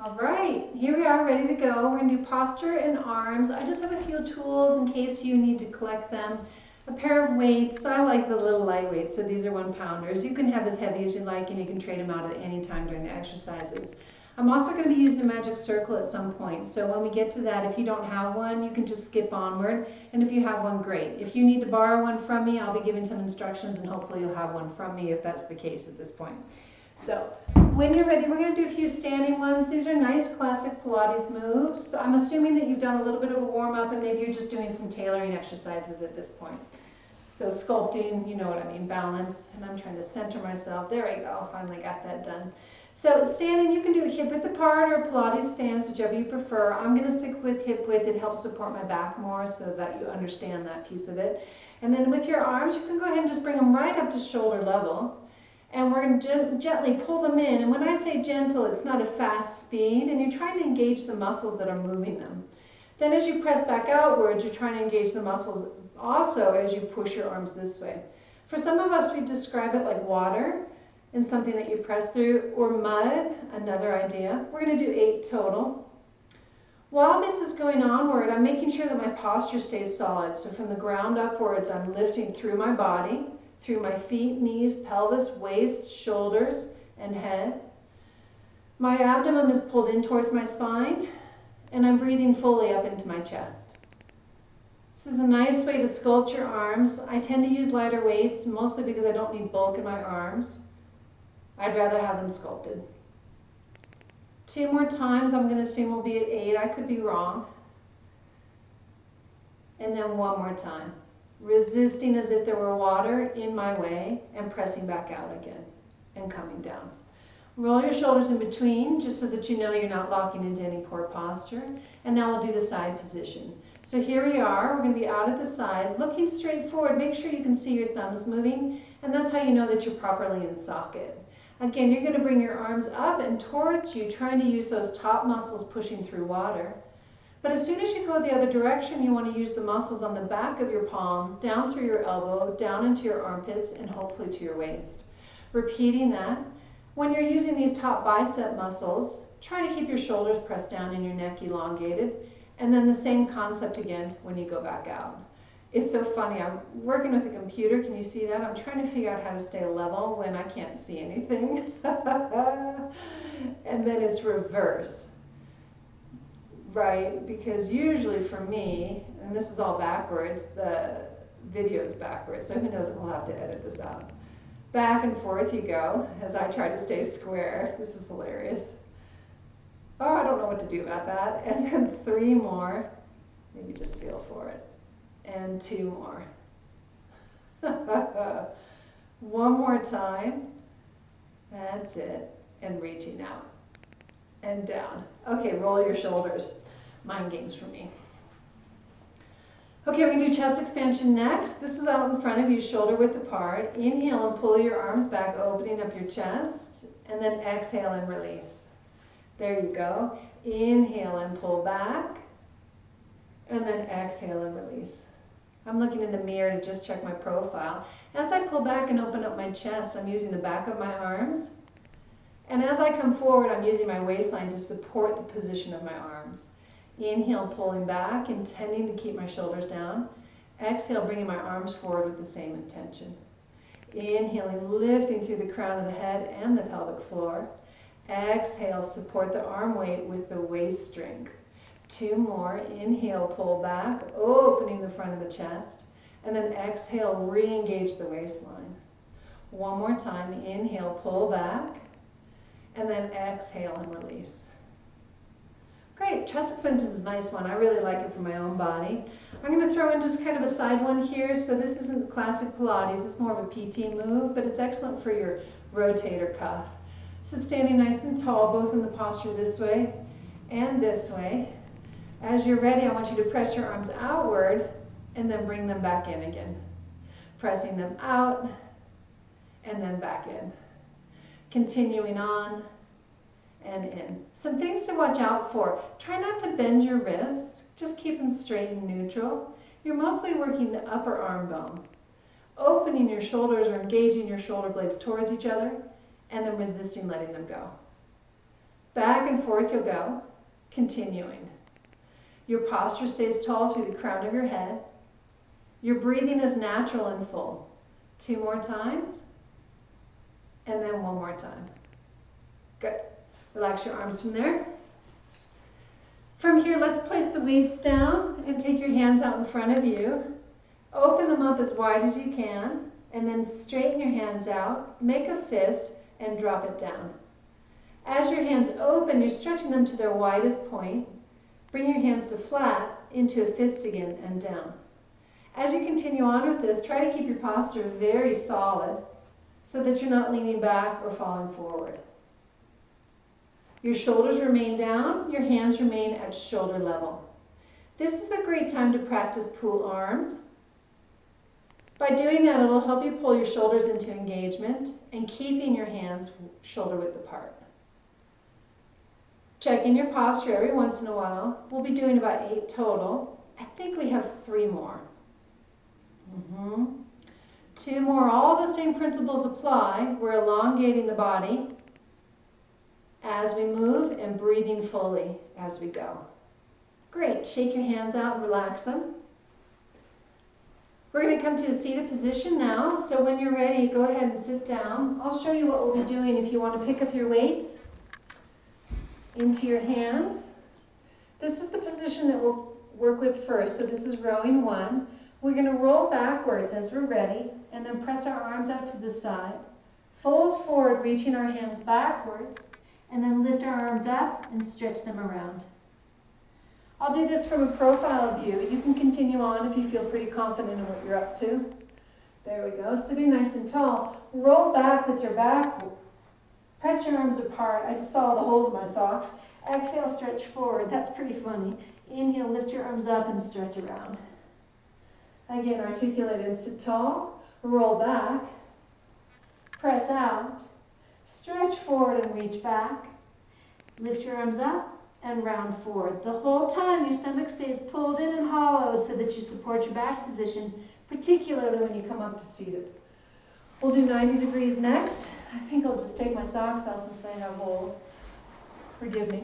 All right, here we are ready to go. We're gonna do posture and arms. I just have a few tools in case you need to collect them. A pair of weights. I like the little lightweight, so these are 1-pounders. You can have as heavy as you like and you can trade them out at any time during the exercises. I'm also going to be using a magic circle at some point, so when we get to that, if you don't have one, you can just skip onward, and if you have one, great. If you need to borrow one from me, I'll be giving some instructions and hopefully you'll have one from me if that's the case at this point. So when you're ready, we're going to do a few standing ones. These are nice classic Pilates moves. So I'm assuming that you've done a little bit of a warm-up and maybe you're just doing some tailoring exercises at this point. So sculpting, you know what I mean, balance, and I'm trying to center myself. There we go, finally got that done. So standing, you can do a hip width apart or Pilates stance, whichever you prefer. I'm going to stick with hip width. It helps support my back more so that you understand that piece of it. And then with your arms, you can go ahead and just bring them right up to shoulder level. And we're going to gently pull them in. And when I say gentle, it's not a fast speed, and you're trying to engage the muscles that are moving them. Then as you press back outwards, you're trying to engage the muscles also as you push your arms this way. For some of us, we describe it like water and something that you press through, or mud, another idea. We're going to do 8 total. While this is going onward, I'm making sure that my posture stays solid. So from the ground upwards, I'm lifting through my body, through my feet, knees, pelvis, waist, shoulders, and head. My abdomen is pulled in towards my spine, and I'm breathing fully up into my chest. This is a nice way to sculpt your arms. I tend to use lighter weights, mostly because I don't need bulk in my arms. I'd rather have them sculpted. 2 more times, I'm going to assume we'll be at 8. I could be wrong. And then 1 more time. Resisting as if there were water in my way and pressing back out again and coming down. Roll your shoulders in between just so that you know you're not locking into any poor posture. And now we'll do the side position. So here we are. We're going to be out at the side, looking straight forward. Make sure you can see your thumbs moving, and that's how you know that you're properly in socket. Again, you're going to bring your arms up and towards you, trying to use those top muscles pushing through water. But as soon as you go the other direction, you want to use the muscles on the back of your palm, down through your elbow, down into your armpits, and hopefully to your waist. Repeating that. When you're using these top bicep muscles, try to keep your shoulders pressed down and your neck elongated. And then the same concept again when you go back out. It's so funny, I'm working with a computer, can you see that? I'm trying to figure out how to stay level when I can't see anything. And then it's reverse. Right, because usually for me, and this is all backwards, the video is backwards, so who knows if we'll have to edit this out. Back and forth you go as I try to stay square. This is hilarious. Oh, I don't know what to do about that. And then 3 more, maybe just feel for it. And 2 more. 1 more time. That's it. And reaching out. And down. Okay, roll your shoulders. Mind games for me. Okay, we're going to do chest expansion next. This is out in front of you, shoulder width apart. Inhale and pull your arms back, opening up your chest. And then exhale and release. There you go. Inhale and pull back. And then exhale and release. I'm looking in the mirror to just check my profile. As I pull back and open up my chest, I'm using the back of my arms. And as I come forward, I'm using my waistline to support the position of my arms. Inhale, pulling back, intending to keep my shoulders down. Exhale, bringing my arms forward with the same intention. Inhaling, lifting through the crown of the head and the pelvic floor. Exhale, support the arm weight with the waist strength. 2 more. Inhale, pull back, opening the front of the chest. And then exhale, re-engage the waistline. 1 more time. Inhale, pull back. And then exhale and release. Great, chest expansion is a nice one. I really like it for my own body. I'm going to throw in just kind of a side one here. So this isn't classic Pilates, it's more of a PT move, but it's excellent for your rotator cuff. So standing nice and tall, both in the posture this way and this way. As you're ready, I want you to press your arms outward and then bring them back in again. Pressing them out and then back in. Continuing on and in. Some things to watch out for. Try not to bend your wrists. Just keep them straight and neutral. You're mostly working the upper arm bone. Opening your shoulders or engaging your shoulder blades towards each other and then resisting letting them go. Back and forth you'll go, continuing. Your posture stays tall through the crown of your head. Your breathing is natural and full. 2 more times, and then 1 more time. Good. Relax your arms from there. From here, let's place the weights down and take your hands out in front of you. Open them up as wide as you can, and then straighten your hands out, make a fist, and drop it down. As your hands open, you're stretching them to their widest point. Bring your hands to flat, into a fist again, and down. As you continue on with this, try to keep your posture very solid so that you're not leaning back or falling forward. Your shoulders remain down, your hands remain at shoulder level. This is a great time to practice pull arms. By doing that, it'll help you pull your shoulders into engagement and keeping your hands shoulder width apart. Checking your posture every once in a while. We'll be doing about 8 total. I think we have 3 more. 2 more. All the same principles apply. We're elongating the body as we move and breathing fully as we go. Great. Shake your hands out and relax them. We're going to come to a seated position now. So when you're ready, go ahead and sit down. I'll show you what we'll be doing if you want to pick up your weights into your hands. This is the position that we'll work with first. So this is rowing 1. We're going to roll backwards as we're ready and then press our arms out to the side. Fold forward, reaching our hands backwards, and then lift our arms up and stretch them around. I'll do this from a profile view. You can continue on if you feel pretty confident in what you're up to. There we go. Sitting nice and tall. Roll back with your back. Press your arms apart. I just saw all the holes in my socks. Exhale, stretch forward. That's pretty funny. Inhale, lift your arms up and stretch around. Again, articulate and sit tall. Roll back. Press out. Stretch forward and reach back. Lift your arms up and round forward. The whole time your stomach stays pulled in and hollowed so that you support your back position, particularly when you come up to seated. We'll do 90 degrees next. I think I'll just take my socks off since they have holes. Forgive me.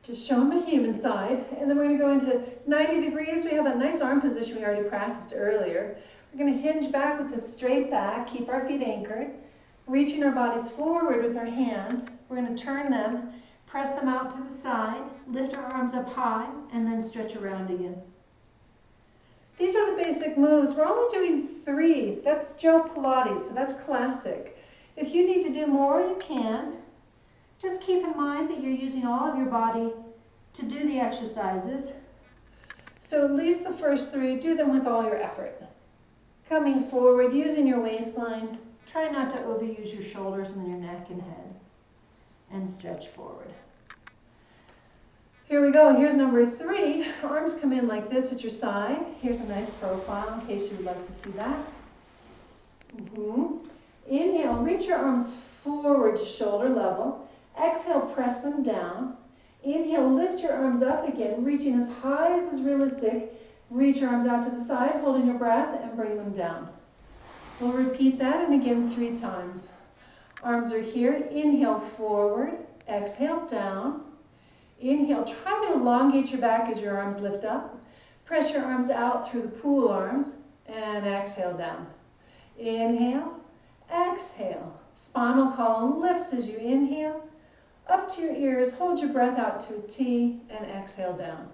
Just showing my human side. And then we're going to go into 90 degrees. We have that nice arm position we already practiced earlier. We're going to hinge back with a straight back, keep our feet anchored, reaching our bodies forward with our hands. We're going to turn them, press them out to the side, lift our arms up high, and then stretch around again. These are the basic moves. We're only doing 3. That's Joe Pilates, so that's classic. If you need to do more, you can. Just keep in mind that you're using all of your body to do the exercises. So at least the first 3, do them with all your effort. Coming forward, using your waistline. Try not to overuse your shoulders and your neck and head. And stretch forward. Here we go. Here's number 3. Arms come in like this at your side. Here's a nice profile in case you would like to see that. Inhale, reach your arms forward to shoulder level. Exhale, press them down. Inhale, lift your arms up again, reaching as high as is realistic. Reach your arms out to the side, holding your breath, and bring them down. We'll repeat that, and again 3 times. Arms are here. Inhale, forward. Exhale, down. Inhale, try to elongate your back as your arms lift up. Press your arms out through the pool arms, and exhale down. Inhale, exhale. Spinal column lifts as you inhale. Up to your ears, hold your breath out to a T, and exhale down.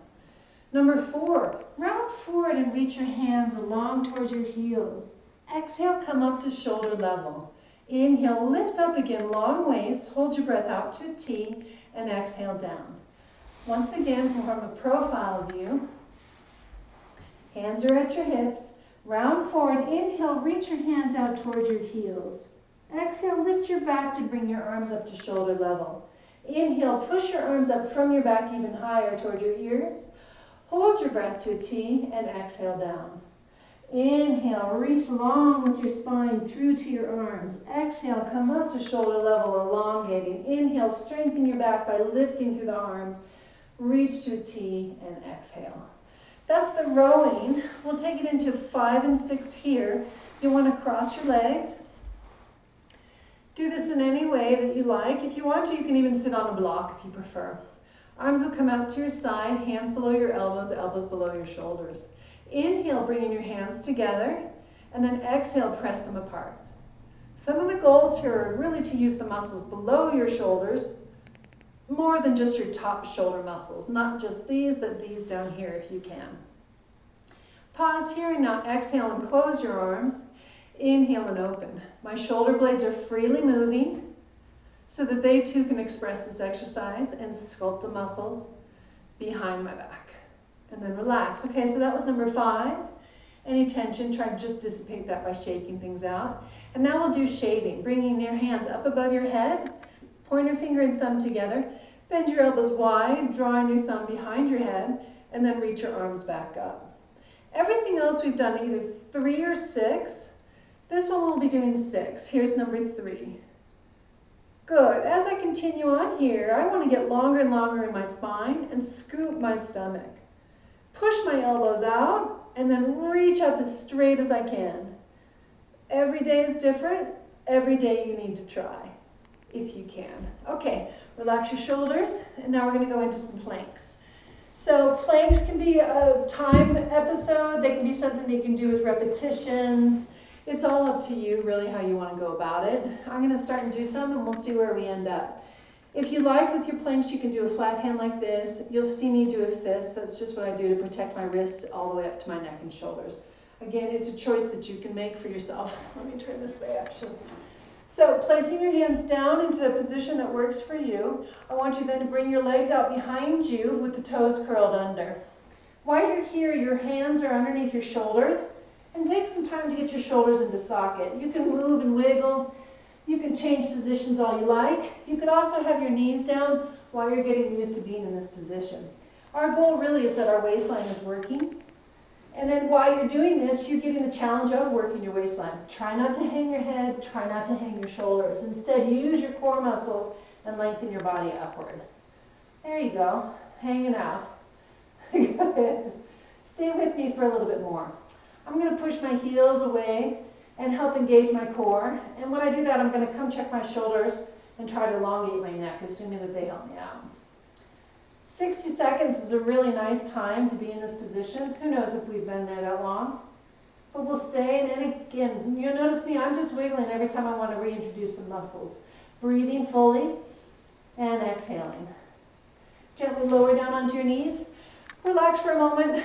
Number 4, round forward and reach your hands along towards your heels. Exhale, come up to shoulder level. Inhale, lift up again, long waist, hold your breath out to a T, and exhale down. Once again, from a profile view, hands are at your hips, round forward, inhale, reach your hands out towards your heels. Exhale, lift your back to bring your arms up to shoulder level. Inhale, push your arms up from your back even higher toward your ears. Hold your breath to a T and exhale down. Inhale, reach long with your spine through to your arms. Exhale, come up to shoulder level, elongating. Inhale, strengthen your back by lifting through the arms. Reach to a T and exhale. That's the rowing. We'll take it into 5 and 6 here. You want to cross your legs. Do this in any way that you like. If you want to, you can even sit on a block if you prefer. Arms will come out to your side, hands below your elbows, elbows below your shoulders. Inhale, bringing your hands together, and then exhale, press them apart. Some of the goals here are really to use the muscles below your shoulders more than just your top shoulder muscles, not just these, but these down here if you can. Pause here and now exhale and close your arms. Inhale and open. My shoulder blades are freely moving so that they too can express this exercise and sculpt the muscles behind my back. And then relax. Okay, so that was number 5. Any tension, try to just dissipate that by shaking things out. And now we'll do shaving, bringing your hands up above your head, pointer finger and thumb together, bend your elbows wide, drawing your thumb behind your head, and then reach your arms back up. Everything else we've done either 3 or 6. This one we'll be doing 6. Here's number 3. Good. As I continue on here, I want to get longer and longer in my spine and scoop my stomach. Push my elbows out and then reach up as straight as I can. Every day is different. Every day you need to try, if you can. Okay, relax your shoulders, and now we're going to go into some planks. So planks can be a time episode. They can be something that you can do with repetitions. It's all up to you, really, how you want to go about it. I'm going to start and do some, and we'll see where we end up. If you like, with your planks, you can do a flat hand like this. You'll see me do a fist. That's just what I do to protect my wrists all the way up to my neck and shoulders. Again, it's a choice that you can make for yourself. Let me turn this way, actually. So placing your hands down into a position that works for you, I want you then to bring your legs out behind you with the toes curled under. While you're here, your hands are underneath your shoulders, and take some time to get your shoulders into socket. You can move and wiggle. You can change positions all you like. You could also have your knees down while you're getting used to being in this position. Our goal really is that our waistline is working. And then while you're doing this, you're getting the challenge of working your waistline. Try not to hang your head, try not to hang your shoulders. Instead, use your core muscles and lengthen your body upward. There you go, hanging out. Good. Stay with me for a little bit more. I'm going to push my heels away and help engage my core. And when I do that, I'm going to come check my shoulders and try to elongate my neck, assuming that they help me out. 60 seconds is a really nice time to be in this position. Who knows if we've been there that long? But we'll stay, and then again, you'll notice me, I'm just wiggling every time I want to reintroduce some muscles. Breathing fully and exhaling. Gently lower down onto your knees. Relax for a moment.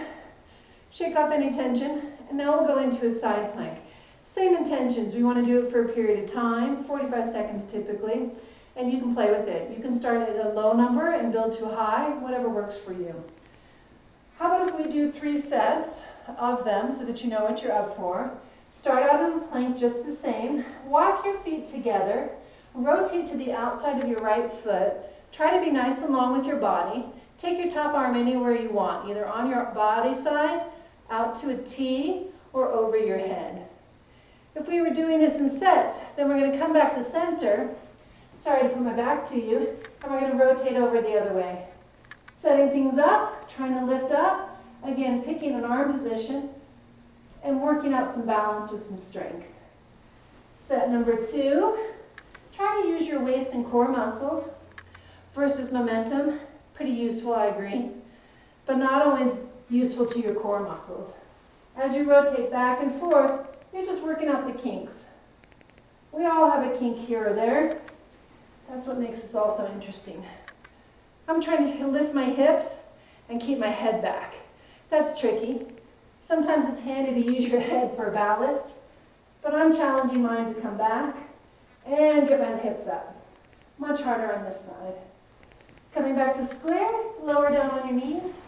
Shake off any tension. And now we'll go into a side plank. Same intentions. We want to do it for a period of time, 45 seconds typically. And you can play with it. You can start at a low number and build to a high, whatever works for you. How about if we do 3 sets of them so that you know what you're up for? Start out in the plank just the same. Walk your feet together. Rotate to the outside of your right foot. Try to be nice and long with your body. Take your top arm anywhere you want, either on your body side, out to a T, or over your head. If we were doing this in sets, then we're going to come back to center. Sorry to put my back to you. And we're going to rotate over the other way. Setting things up, trying to lift up. Again, picking an arm position and working out some balance with some strength. Set number 2. Try to use your waist and core muscles versus momentum. Pretty useful, I agree, but not always useful to your core muscles. As you rotate back and forth, you're just working out the kinks. We all have a kink here or there. That's what makes this all so interesting. I'm trying to lift my hips and keep my head back. That's tricky. Sometimes it's handy to use your head for ballast, but I'm challenging mine to come back and get my hips up. Much harder on this side. Coming back to square, lower down on your knees,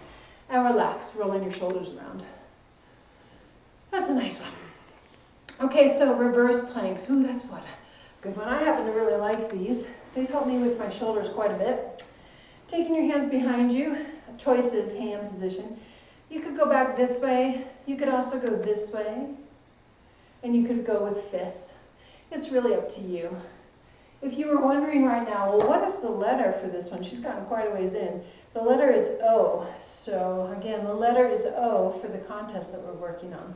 and relax, rolling your shoulders around. That's a nice one. Okay, so reverse planks. Ooh, that's what a good one. I happen to really like these. They've helped me with my shoulders quite a bit. Taking your hands behind you, choice is hand position. You could go back this way. You could also go this way. And you could go with fists. It's really up to you. If you were wondering right now, well, what is the letter for this one? She's gotten quite a ways in. The letter is O. So again, the letter is O for the contest that we're working on.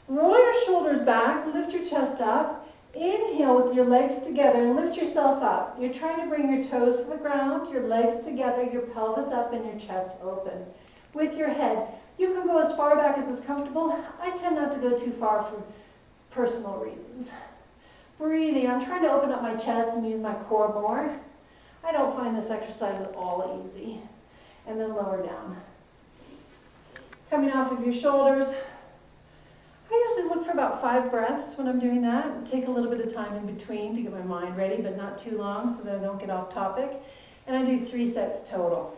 Roll your shoulders back, lift your chest up, Inhale with your legs together and lift yourself up. You're trying to bring your toes to the ground, your legs together, your pelvis up, and your chest open. With your head, you can go as far back as is comfortable. I tend not to go too far for personal reasons. Breathing, I'm trying to open up my chest and use my core more. I don't find this exercise at all easy. And then lower down. Coming off of your shoulders. I usually look for about 5 breaths when I'm doing that. Take a little bit of time in between to get my mind ready, but not too long so that I don't get off topic. And I do 3 sets total.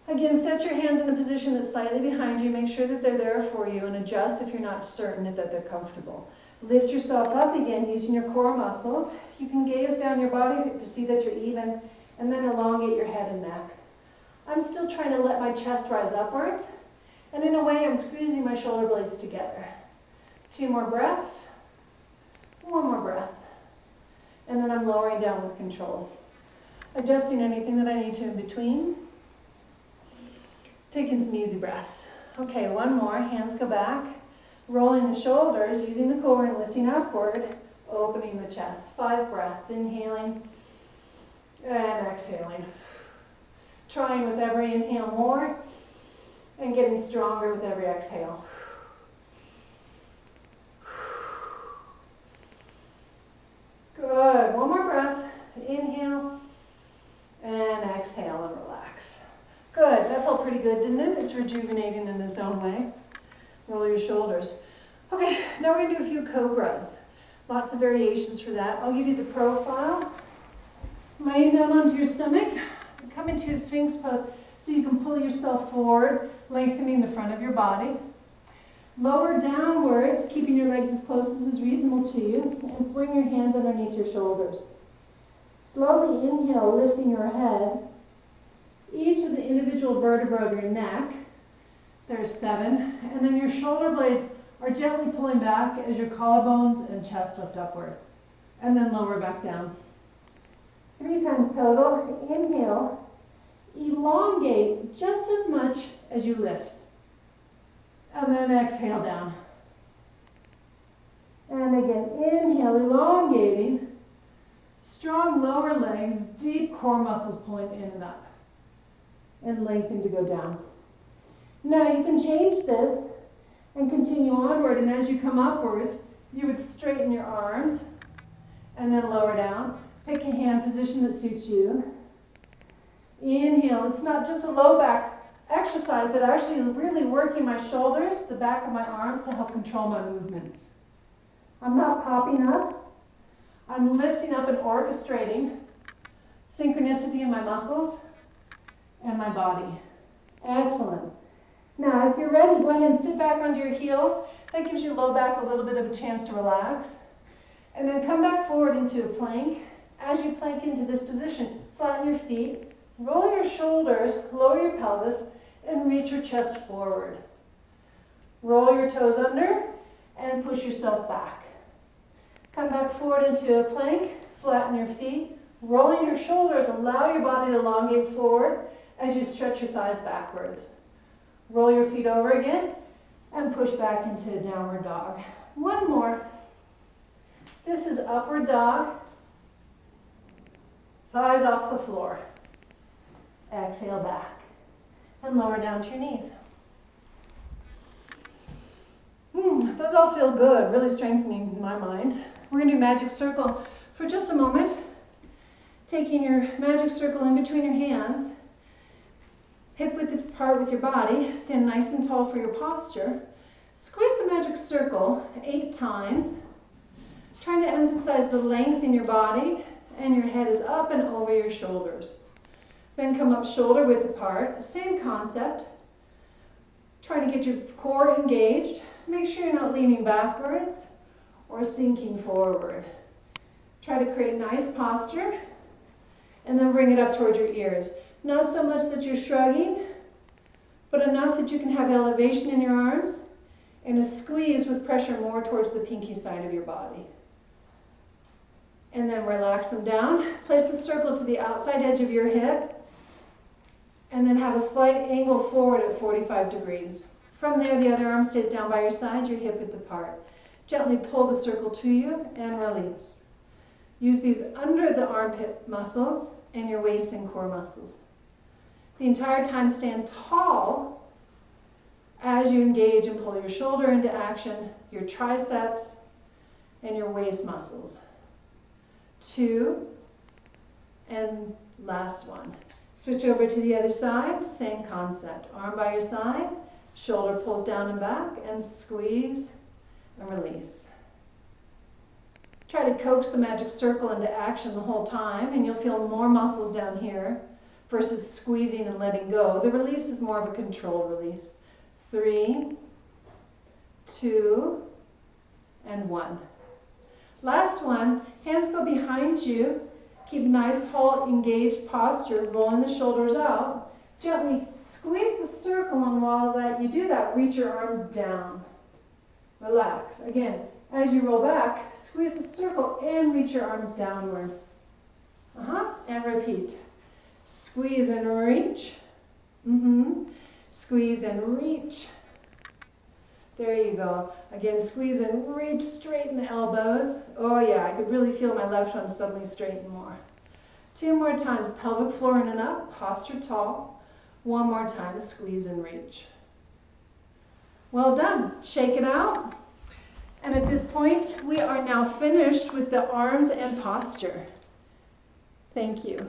Again, set your hands in a position that's slightly behind you. Make sure that they're there for you and adjust if you're not certain that they're comfortable. Lift yourself up again using your core muscles. You can gaze down your body to see that you're even, and then elongate your head and neck. I'm still trying to let my chest rise upwards, and in a way I'm squeezing my shoulder blades together. 2 more breaths, 1 more breath, and then I'm lowering down with control. Adjusting anything that I need to in between. Taking some easy breaths. Okay, 1 more, hands go back. Rolling the shoulders, using the core and lifting upward, opening the chest. 5 breaths, inhaling and exhaling. Trying with every inhale more and getting stronger with every exhale. Good, 1 more breath. Inhale and exhale and relax. Good, that felt pretty good, didn't it? It's rejuvenating in its own way. Roll your shoulders. Okay, now we're going to do a few cobras. Lots of variations for that. I'll give you the profile. Laying down onto your stomach. Come into a Sphinx pose so you can pull yourself forward, lengthening the front of your body. Lower downwards, keeping your legs as close as is reasonable to you, and bring your hands underneath your shoulders. Slowly inhale, lifting your head. Each of the individual vertebrae of your neck. There's 7. And then your shoulder blades are gently pulling back as your collarbones and chest lift upward. And then lower back down. 3 times total. Inhale. Elongate just as much as you lift. And then exhale down. And again, inhale, elongating. Strong lower legs, deep core muscles pulling in and up. And lengthen to go down. Now you can change this and continue onward, and as you come upwards, you would straighten your arms and then lower down. Pick a hand position that suits you. Inhale, it's not just a low back exercise, but actually really working my shoulders, the back of my arms to help control my movements. I'm not popping up. I'm lifting up and orchestrating synchronicity in my muscles and my body. Excellent. Now, if you're ready, go ahead and sit back onto your heels. That gives your low back a little bit of a chance to relax. And then come back forward into a plank. As you plank into this position, flatten your feet, roll your shoulders, lower your pelvis, and reach your chest forward. Roll your toes under and push yourself back. Come back forward into a plank, flatten your feet, rolling your shoulders, allow your body to elongate forward as you stretch your thighs backwards. Roll your feet over again and push back into a downward dog. 1 more. This is upward dog. Thighs off the floor. Exhale back. And lower down to your knees. Those all feel good, really strengthening in my mind. We're going to do magic circle for just a moment. Taking your magic circle in between your hands. Hip width apart with your body. Stand nice and tall for your posture. Squeeze the magic circle 8 times. Trying to emphasize the length in your body, and your head is up and over your shoulders. Then come up shoulder width apart. Same concept. Trying to get your core engaged. Make sure you're not leaning backwards or sinking forward. Try to create nice posture, and then bring it up towards your ears. Not so much that you're shrugging, but enough that you can have elevation in your arms and a squeeze with pressure more towards the pinky side of your body. And then relax them down. Place the circle to the outside edge of your hip, and then have a slight angle forward at 45 degrees. From there, the other arm stays down by your side, your hip width apart. Gently pull the circle to you and release. Use these under the armpit muscles and your waist and core muscles. The entire time stand tall as you engage and pull your shoulder into action, your triceps, and your waist muscles. 2, and last one. Switch over to the other side, same concept. Arm by your side, shoulder pulls down and back, and squeeze and release. Try to coax the magic circle into action the whole time, and you'll feel more muscles down here versus squeezing and letting go. The release is more of a controlled release. 3, 2, and 1. Last one, hands go behind you. Keep a nice, tall, engaged posture, rolling the shoulders out. Gently squeeze the circle, and while you do that, reach your arms down. Relax. Again, as you roll back, squeeze the circle and reach your arms downward. And repeat. Squeeze and reach. Squeeze and reach. There you go. Again, squeeze and reach, straighten the elbows. Oh yeah, I could really feel my left one suddenly straighten more. 2 more times, pelvic floor in and up, posture tall. 1 more time, squeeze and reach. Well done. Shake it out. And at this point, we are now finished with the arms and posture. Thank you.